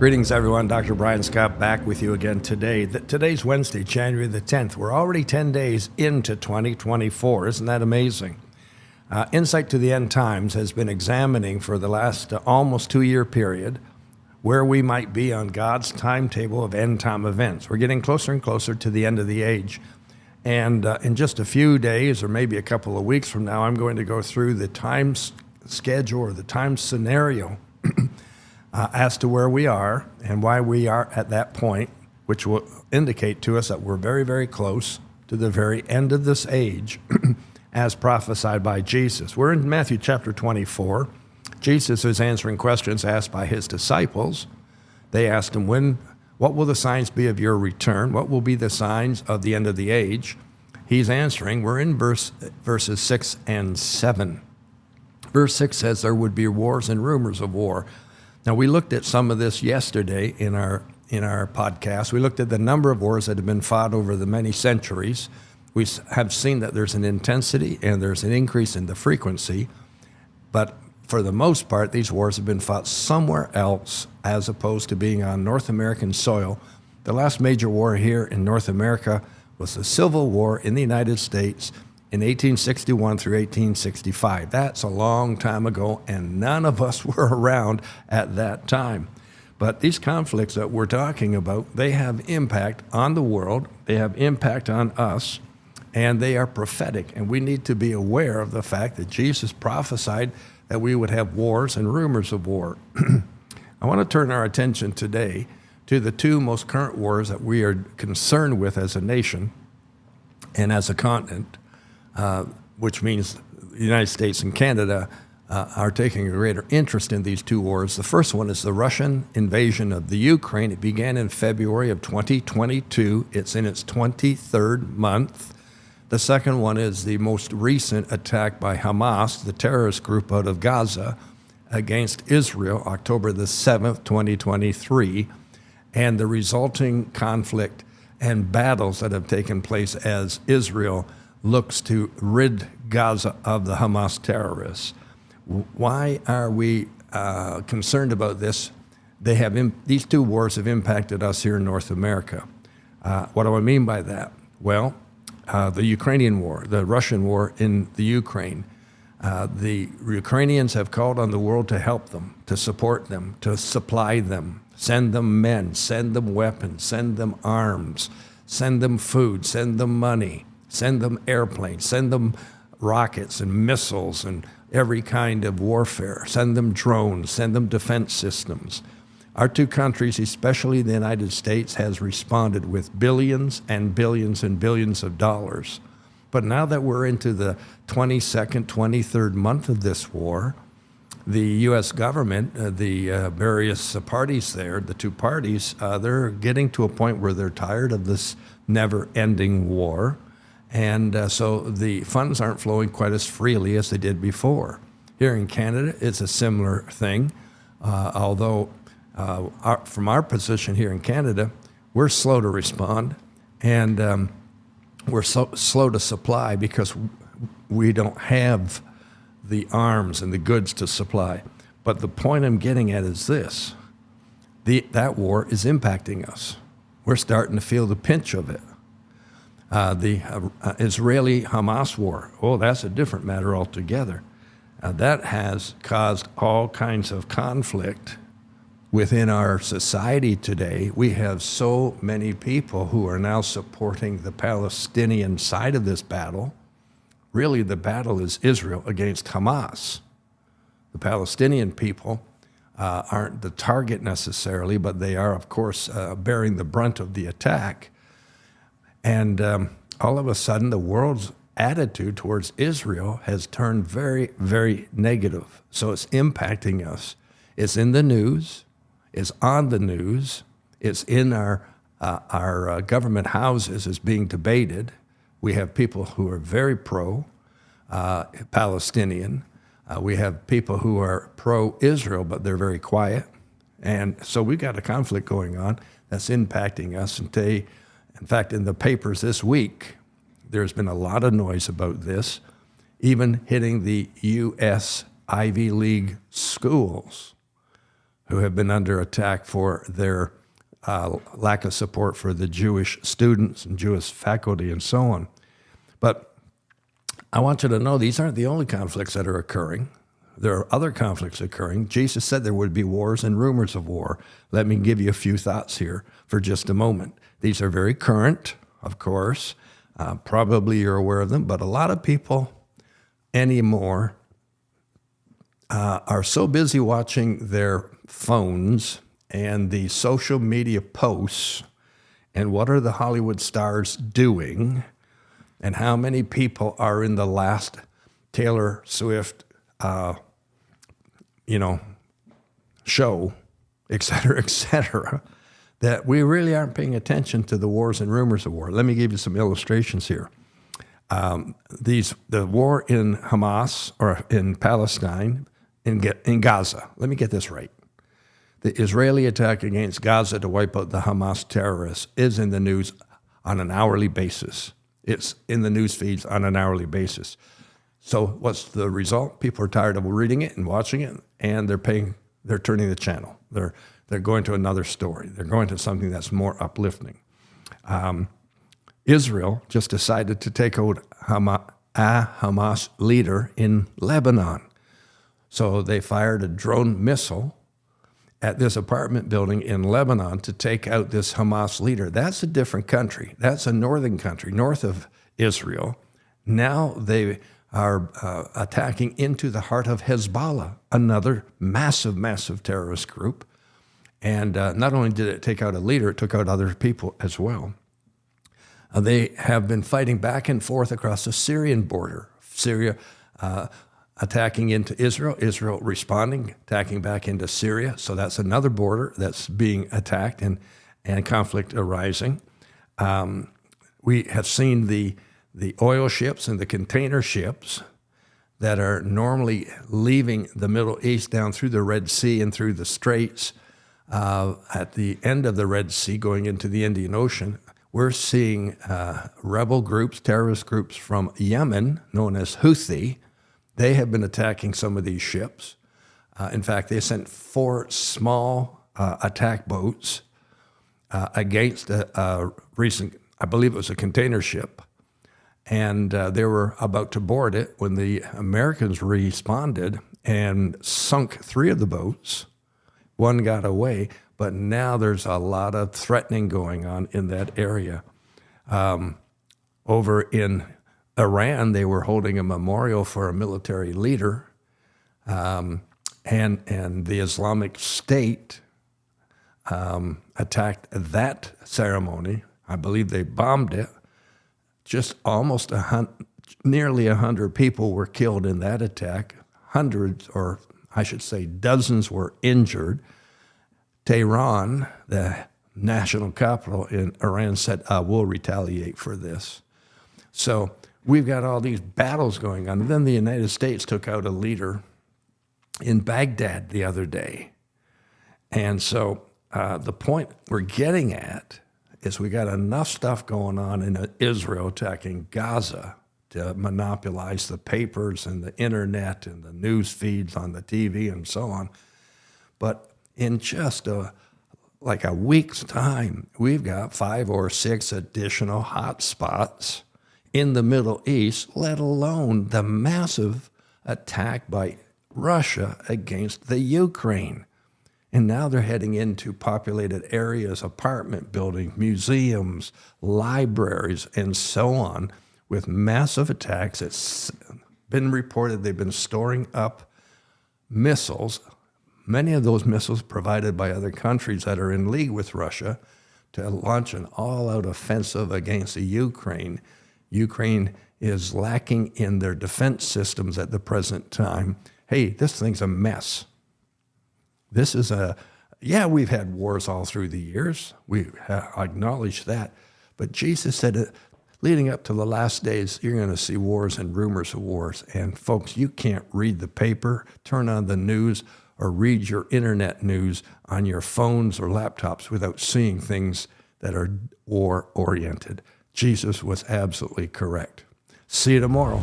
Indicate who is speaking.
Speaker 1: Greetings, everyone. Dr. Brian Scott back with you again today. Today's Wednesday, January the 10th. We're already 10 days into 2024. Isn't that amazing? Insight to the End Times has been examining for the last almost 2-year period where we might be on God's timetable of end time events. We're getting closer and closer to the end of the age. And in just a few days or maybe a couple of weeks from now, I'm going to go through the time schedule or the time scenario as to where we are and why we are at that point, which will indicate to us that we're very, very close to the very end of this age as prophesied by Jesus. We're in Matthew chapter 24. Jesus is answering questions asked by his disciples. They asked him, what will the signs be of your return? What will be the signs of the end of the age? He's answering. We're in verses 6 and 7. Verse 6 says there would be wars and rumors of war. Now, we looked at some of this yesterday in our podcast. We looked at the number of wars that have been fought over the many centuries. We have seen that there's an intensity and there's an increase in the frequency. But for the most part, these wars have been fought somewhere else as opposed to being on North American soil. The last major war here in North America was the Civil War in the United States in 1861 through 1865. That's a long time ago, and none of us were around at that time. But these conflicts that we're talking about, they have impact on the world, they have impact on us, and they are prophetic. And we need to be aware of the fact that Jesus prophesied that we would have wars and rumors of war. I want to turn our attention today to the two most current wars that we are concerned with as a nation and as a continent, which means the United States and Canada are taking a greater interest in these two wars. The first one is the Russian invasion of the Ukraine. It began in February of 2022. It's in its 23rd month. The second one is the most recent attack by Hamas, the terrorist group out of Gaza, against Israel, October the 7th, 2023, and the resulting conflict and battles that have taken place as Israel looks to rid Gaza of the Hamas terrorists. Why are we concerned about this? These two wars have impacted us here in North America. What do I mean by that? Well, the Ukrainian war, the Russian war in the Ukraine. The Ukrainians have called on the world to help them, to support them, to supply them, send them men, send them weapons, send them arms, send them food, send them money, send them airplanes, send them rockets and missiles and every kind of warfare, send them drones, send them defense systems. Our two countries, especially the United States, has responded with billions and billions and billions of dollars. But now that we're into the 22nd, 23rd month of this war, the U.S. government, the various parties there, the two parties, they're getting to a point where they're tired of this never-ending war. And so the funds aren't flowing quite as freely as they did before. Here in Canada, it's a similar thing, although from our position here in Canada, we're slow to respond, and we're so slow to supply because we don't have the arms and the goods to supply. But the point I'm getting at is this. That war is impacting us. We're starting to feel the pinch of it. The Israeli-Hamas war, that's a different matter altogether. That has caused all kinds of conflict within our society today. We have so many people who are now supporting the Palestinian side of this battle. Really, the battle is Israel against Hamas. The Palestinian people aren't the target necessarily, but they are, of course, bearing the brunt of the attack. And all of a sudden, the world's attitude towards Israel has turned very, very negative. So it's impacting us. It's in the news. It's on the news. It's in our government houses. It's being debated. We have people who are very pro-Palestinian. We have people who are pro-Israel, but they're very quiet. And so we've got a conflict going on that's impacting us. In fact, in the papers this week, there's been a lot of noise about this, even hitting the U.S. Ivy League schools, who have been under attack for their lack of support for the Jewish students and Jewish faculty and so on. But I want you to know these aren't the only conflicts that are occurring. There are other conflicts occurring. Jesus said there would be wars and rumors of war. Let me give you a few thoughts here for just a moment. These are very current, of course. Probably you're aware of them, but a lot of people anymore are so busy watching their phones and the social media posts and what are the Hollywood stars doing and how many people are in the last Taylor Swift show, et cetera, that we really aren't paying attention to the wars and rumors of war. Let me give you some illustrations here. The war in Hamas, or in Palestine, in Gaza. Let me get this right. The Israeli attack against Gaza to wipe out the Hamas terrorists is in the news on an hourly basis. It's in the news feeds on an hourly basis. So what's the result? People are tired of reading it and watching it, and they're turning the channel. They're going to another story. They're going to something that's more uplifting. Israel just decided to take out a Hamas leader in Lebanon. So they fired a drone missile at this apartment building in Lebanon to take out this Hamas leader. That's a different country. That's a northern country, north of Israel. Now they are attacking into the heart of Hezbollah, another massive, massive terrorist group. And not only did it take out a leader, it took out other people as well. They have been fighting back and forth across the Syrian border. Syria attacking into Israel, Israel responding, attacking back into Syria. So that's another border that's being attacked and conflict arising. We have seen the oil ships and the container ships that are normally leaving the Middle East down through the Red Sea and through the Straits at the end of the Red Sea going into the Indian Ocean. We're seeing rebel groups, terrorist groups from Yemen, known as Houthi. They have been attacking some of these ships. In fact, they sent 4 small attack boats against a recent, I believe it was a container ship. And they were about to board it when the Americans responded and sunk 3 of the boats. 1 got away, but now there's a lot of threatening going on in that area. Over in Iran, they were holding a memorial for a military leader, and the Islamic State attacked that ceremony. I believe they bombed it. Just almost nearly 100 people were killed in that attack. Hundreds, or I should say dozens, were injured. Tehran, the national capital in Iran, said, we'll retaliate for this. So we've got all these battles going on. And then the United States took out a leader in Baghdad the other day. And so the point we're getting at is we got enough stuff going on in Israel attacking Gaza to monopolize the papers and the internet and the news feeds on the TV and so on. But in just like a week's time, we've got 5 or 6 additional hot spots in the Middle East, let alone the massive attack by Russia against the Ukraine. And now they're heading into populated areas, apartment buildings, museums, libraries, and so on, with massive attacks. It's been reported they've been storing up missiles, many of those missiles provided by other countries that are in league with Russia, to launch an all-out offensive against the Ukraine. Ukraine is lacking in their defense systems at the present time. Hey, this thing's a mess. This is we've had wars all through the years. We acknowledge that. But Jesus said, leading up to the last days, you're going to see wars and rumors of wars. And folks, you can't read the paper, turn on the news, or read your internet news on your phones or laptops without seeing things that are war-oriented. Jesus was absolutely correct. See you tomorrow.